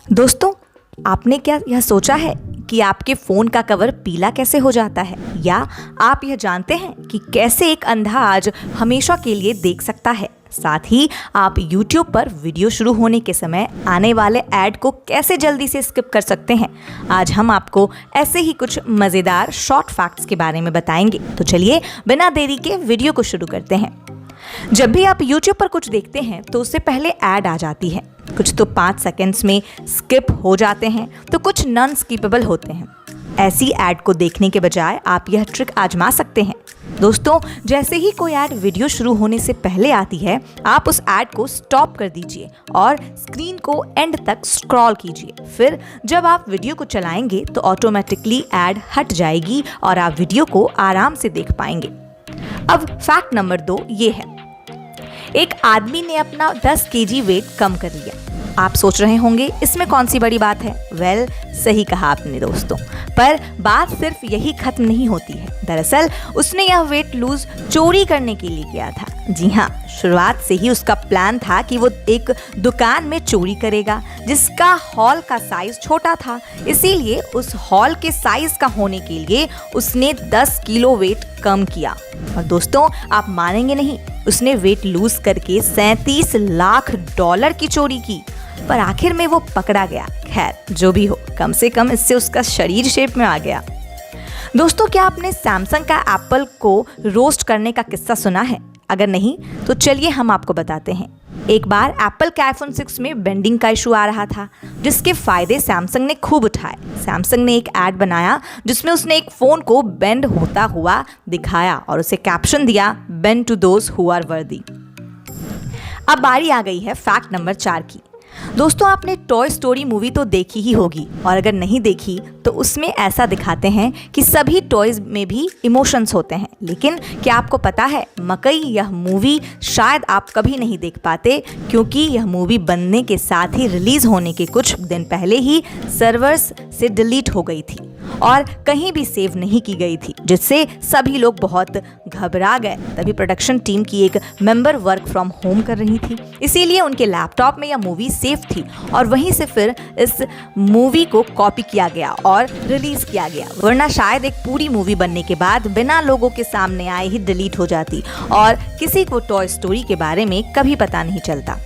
दोस्तों, आपने क्या यह सोचा है कि आपके फ़ोन का कवर पीला कैसे हो जाता है? या आप यह जानते हैं कि कैसे एक अंधा आज हमेशा के लिए देख सकता है? साथ ही आप YouTube पर वीडियो शुरू होने के समय आने वाले ऐड को कैसे जल्दी से स्किप कर सकते हैं? आज हम आपको ऐसे ही कुछ मज़ेदार शॉर्ट फैक्ट्स के बारे में बताएंगे। तो चलिए बिना देरी के वीडियो को शुरू करते हैं। जब भी आप YouTube पर कुछ देखते हैं तो उससे पहले ऐड आ जाती है। कुछ तो 5 सेकंड्स में स्किप हो जाते हैं तो कुछ नॉन स्किपेबल होते हैं। ऐसी ऐड को देखने के बजाय आप यह ट्रिक आजमा सकते हैं। दोस्तों, जैसे ही कोई ऐड वीडियो शुरू होने से पहले आती है, आप उस ऐड को स्टॉप कर दीजिए और स्क्रीन को एंड तक स्क्रॉल कीजिए। फिर जब आप वीडियो को चलाएंगे तो ऑटोमेटिकली ऐड हट जाएगी और आप वीडियो को आराम से देख पाएंगे। अब फैक्ट नंबर 2 ये है। एक आदमी ने अपना 10 केजी वेट कम कर लिया। आप सोच रहे होंगे इसमें कौन सी बड़ी बात है? वेल, सही कहा आपने दोस्तों, पर बात सिर्फ यही खत्म नहीं होती है। दरअसल उसने यह वेट लूज चोरी करने के लिए किया था। जी हाँ, शुरुआत से ही उसका प्लान था कि वो एक दुकान में चोरी करेगा जिसका हॉल का साइज छोटा था। इसीलिए उस हॉल के साइज का होने के लिए उसने 10 किलो वेट कम किया। और दोस्तों, आप मानेंगे नहीं, उसने वेट लूज करके $37 लाख की चोरी की। पर आखिर में वो पकड़ा गया। खैर, जो भी हो, कम से कम इससे उसका शरीर शेप में आ गया। दोस्तों, क्या आपने सैमसंग का एप्पल को रोस्ट करने का किस्सा सुना है? अगर नहीं तो चलिए हम आपको बताते हैं। एक बार एप्पल के आईफोन 6 में बेंडिंग का इशू आ रहा था, जिसके फायदे सैमसंग ने खूब उठाए। सैमसंग ने एक ऐड बनाया जिसमें उसने एक फ़ोन को बेंड होता हुआ दिखाया और उसे कैप्शन दिया, bend to those who are worthy. अब बारी आ गई है फैक्ट नंबर 4 की। दोस्तों, आपने टॉय स्टोरी मूवी तो देखी ही होगी, और अगर नहीं देखी तो उसमें ऐसा दिखाते हैं कि सभी टॉयज में भी इमोशंस होते हैं। लेकिन क्या आपको पता है, मकई यह मूवी शायद आप कभी नहीं देख पाते, क्योंकि यह मूवी बनने के साथ ही रिलीज होने के कुछ दिन पहले ही सर्वर्स से डिलीट हो गई थी और कहीं भी सेव नहीं की गई थी, जिससे सभी लोग बहुत घबरा गए। तभी प्रोडक्शन टीम की एक मेंबर वर्क फ्रॉम होम कर रही थी, इसीलिए उनके लैपटॉप में यह मूवी सेव थी और वहीं से फिर इस मूवी को कॉपी किया गया और रिलीज किया गया। वरना शायद एक पूरी मूवी बनने के बाद बिना लोगों के सामने आए ही डिलीट हो जाती और किसी को टॉय स्टोरी के बारे में कभी पता नहीं चलता।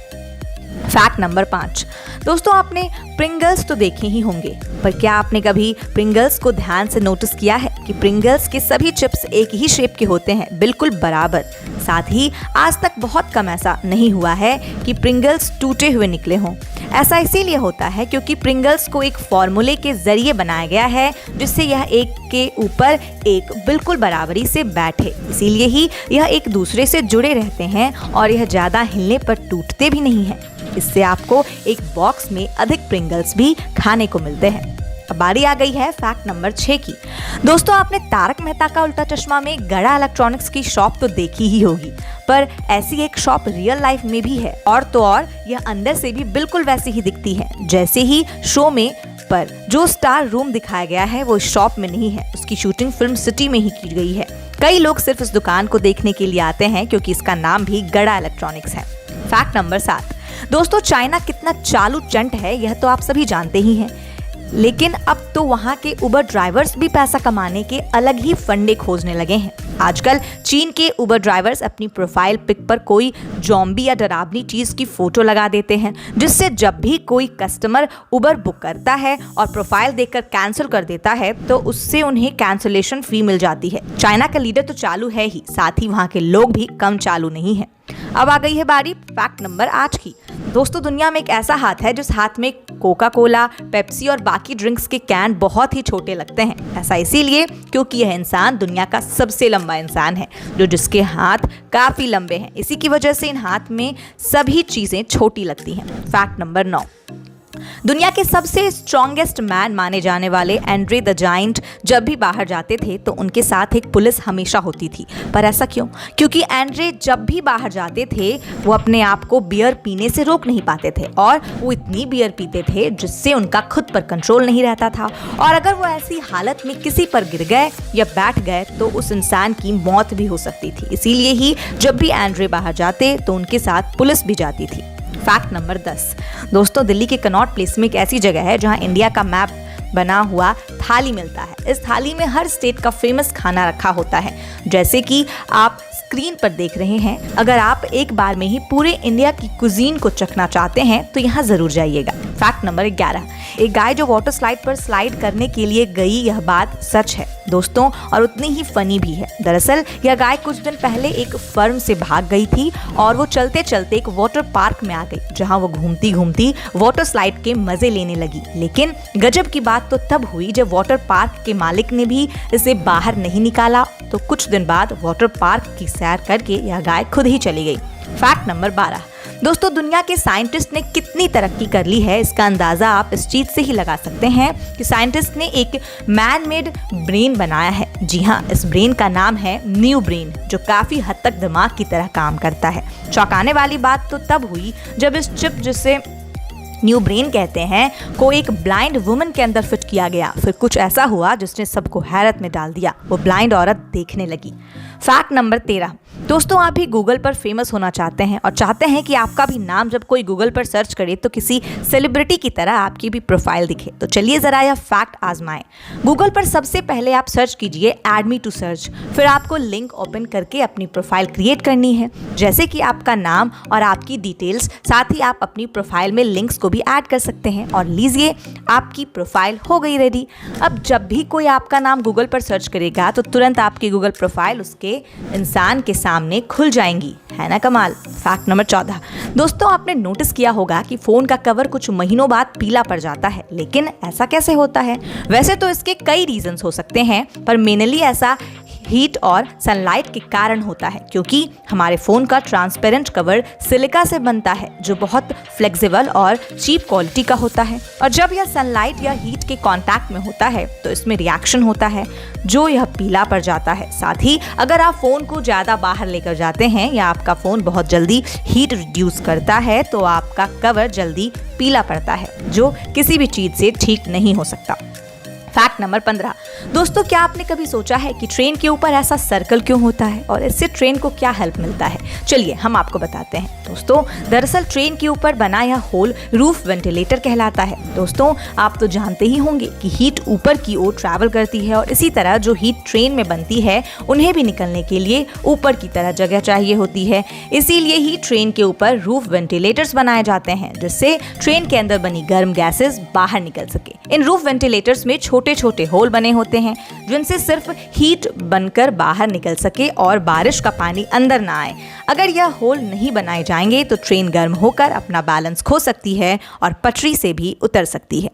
Fact number 5। दोस्तों, आपने प्रिंगल्स तो देखे ही होंगे, पर क्या आपने कभी प्रिंगल्स को ध्यान से नोटिस किया है कि प्रिंगल्स के सभी चिप्स एक ही शेप के होते हैं, बिल्कुल बराबर। साथ ही आज तक बहुत कम ऐसा नहीं हुआ है कि प्रिंगल्स टूटे हुए निकले हों। ऐसा इसीलिए होता है क्योंकि प्रिंगल्स को एक फॉर्मूले के जरिए बनाया गया है जिससे यह एक के ऊपर एक बिल्कुल बराबरी से बैठे। इसीलिए ही यह एक दूसरे से जुड़े रहते हैं और यह ज़्यादा हिलने पर टूटते भी नहीं हैं। इससे आपको एक बॉक्स में अधिक प्रिंगल्स भी खाने को मिलते हैं। अब बारी आ गई है फैक्ट नंबर 6 की। दोस्तों, आपने तारक मेहता का उल्टा चश्मा में गड़ा इलेक्ट्रॉनिक्स की शॉप तो देखी ही होगी, पर ऐसी एक शॉप रियल लाइफ में भी है, और तो और यह अंदर से भी बिल्कुल वैसी ही दिखती है जैसे ही शो में। पर जो स्टार रूम दिखाया गया है वो शॉप में नहीं है, उसकी शूटिंग फिल्म सिटी में ही की गई है। कई लोग सिर्फ इस दुकान को देखने के लिए आते हैं क्योंकि इसका नाम भी गड़ा इलेक्ट्रॉनिक्स है। Fact number 7। दोस्तों, चाइना कितना चालू चंट है यह तो आप सभी जानते ही हैं, लेकिन अब तो वहाँ के उबर ड्राइवर्स भी पैसा कमाने के अलग ही फंडे खोजने लगे हैं। आजकल चीन के उबर ड्राइवर्स अपनी प्रोफाइल पिक पर कोई जॉम्बी या डरावनी चीज़ की फोटो लगा देते हैं, जिससे जब भी कोई कस्टमर उबर बुक करता है और प्रोफाइल देखकर कैंसिल कर देता है तो उससे उन्हें कैंसिलेशन फी मिल जाती है। चाइना का लीडर तो चालू है ही, साथ ही वहाँ के लोग भी कम चालू नहीं हैं। अब आ गई है बारी फैक्ट नंबर 8 की। दोस्तों, दुनिया में एक ऐसा हाथ है जिस हाथ में कोका कोला, पेप्सी और बाकी ड्रिंक्स के कैन बहुत ही छोटे लगते हैं। ऐसा इसीलिए क्योंकि यह इंसान दुनिया का सबसे लंबा इंसान है, जिसके हाथ काफी लंबे हैं। इसी की वजह से इन हाथ में सभी चीजें छोटी लगती हैं। Fact number 9। दुनिया के सबसे स्ट्रॉन्गेस्ट मैन माने जाने वाले एंड्रे द जायंट जब भी बाहर जाते थे तो उनके साथ एक पुलिस हमेशा होती थी। पर ऐसा क्यों? क्योंकि एंड्रे जब भी बाहर जाते थे वो अपने आप को बियर पीने से रोक नहीं पाते थे, और वो इतनी बियर पीते थे जिससे उनका खुद पर कंट्रोल नहीं रहता था, और अगर वो ऐसी हालत में किसी पर गिर गए या बैठ गए तो उस इंसान की मौत भी हो सकती थी। इसीलिए ही जब भी एंड्रे बाहर जाते तो उनके साथ पुलिस भी जाती थी। Fact number 10। दोस्तों, दिल्ली के कनॉट प्लेस में एक ऐसी जगह है जहां इंडिया का मैप बना हुआ थाली मिलता है। इस थाली में हर स्टेट का फेमस खाना रखा होता है, जैसे कि आप स्क्रीन पर देख रहे हैं। अगर आप एक बार में ही पूरे इंडिया की कुजीन को चखना चाहते हैं तो यहाँ जरूर जाइएगा। Fact number 11। एक गाय जो वाटर स्लाइड पर स्लाइड करने के लिए गई, यह बात सच है दोस्तों, और उतनी ही फनी भी है। दरअसल यह गाय कुछ दिन पहले एक फर्म से भाग गई थी और वो चलते चलते एक वाटर पार्क में आ गई, जहाँ वो घूमती घूमती वाटर स्लाइड के मजे लेने लगी। लेकिन गजब की बात तो तब हुई जब वाटर पार्क के मालिक ने भी इसे बाहर नहीं निकाला। तो कुछ दिन बाद वाटर पार्क की सैर करके यह गाय खुद ही चली गई। Fact number 12। दोस्तों, दुनिया के साइंटिस्ट ने कितनी तरक्की कर ली है, इसका अंदाजा आप इस चीज से ही लगा सकते हैं कि साइंटिस्ट ने एक मैन मेड ब्रेन बनाया है। जी हाँ, इस ब्रेन का नाम है न्यू ब्रेन, जो काफी हद तक दिमाग की तरह काम करता है। चौंकाने वाली बात तो तब हुई जब इस चिप, जिसे न्यू ब्रेन कहते हैं, को एक ब्लाइंड वुमन के अंदर फिट किया गया। फिर कुछ ऐसा हुआ जिसने सबको हैरत में डाल दिया। वो ब्लाइंड औरत देखने लगी। Fact number 13। दोस्तों, आप भी गूगल पर फेमस होना चाहते हैं और चाहते हैं कि आपका भी नाम जब कोई गूगल पर सर्च करे तो किसी सेलिब्रिटी की तरह आपकी भी प्रोफाइल दिखे। तो चलिए जरा यह फैक्ट आजमाएं। गूगल पर सबसे पहले आप सर्च कीजिए ऐड मी टू सर्च। फिर आपको लिंक ओपन करके अपनी प्रोफाइल क्रिएट करनी है, जैसे कि आपका नाम और आपकी डिटेल्स। साथ ही आप अपनी प्रोफाइल में लिंक्स को भी ऐड कर सकते हैं। और लीजिए, आपकी प्रोफाइल हो गई रेडी। अब जब भी कोई आपका नाम गूगल पर सर्च करेगा तो तुरंत आपकी गूगल प्रोफाइल उसके इंसान के सामने खुल जाएंगी। है ना कमाल। Fact number 14। दोस्तों, आपने नोटिस किया होगा कि फोन का कवर कुछ महीनों बाद पीला पड़ जाता है, लेकिन ऐसा कैसे होता है? वैसे तो इसके कई रीजंस हो सकते हैं, पर मेनली ऐसा हीट और सनलाइट के कारण होता है, क्योंकि हमारे फ़ोन का ट्रांसपेरेंट कवर सिलिका से बनता है, जो बहुत फ्लेक्सिबल और चीप क्वालिटी का होता है। और जब यह सनलाइट या हीट के कांटेक्ट में होता है तो इसमें रिएक्शन होता है, जो यह पीला पड़ जाता है। साथ ही अगर आप फ़ोन को ज़्यादा बाहर लेकर जाते हैं या आपका फ़ोन बहुत जल्दी हीट रिड्यूस करता है तो आपका कवर जल्दी पीला पड़ता है, जो किसी भी चीज़ से ठीक नहीं हो सकता। Fact number 15। दोस्तों, क्या आपने कभी सोचा है कि ट्रेन के ऊपर ऐसा सर्कल क्यों होता है और इससे ट्रेन को क्या हेल्प मिलता है? चलिए हम आपको बताते हैं। दोस्तों, दरअसल ट्रेन के ऊपर बना यह होल रूफ वेंटिलेटर कहलाता है। दोस्तों, आप तो जानते ही होंगे कि हीट ऊपर की ओर ट्रैवल करती है और इसी तरह जो हीट ट्रेन में बनती है उन्हें भी निकलने के लिए ऊपर की तरह जगह चाहिए होती है। इसीलिए ही ट्रेन के ऊपर रूफ वेंटिलेटर्स बनाए जाते हैं, जिससे ट्रेन के अंदर बनी गर्म गैसेस बाहर निकल सके। इन रूफ वेंटिलेटर्स में छोटे छोटे होल बने होते हैं, जिनसे सिर्फ हीट बनकर बाहर निकल सके और बारिश का पानी अंदर ना आए। अगर यह होल नहीं बनाए जाएंगे तो ट्रेन गर्म होकर अपना बैलेंस खो सकती है और पटरी से भी उतर सकती है।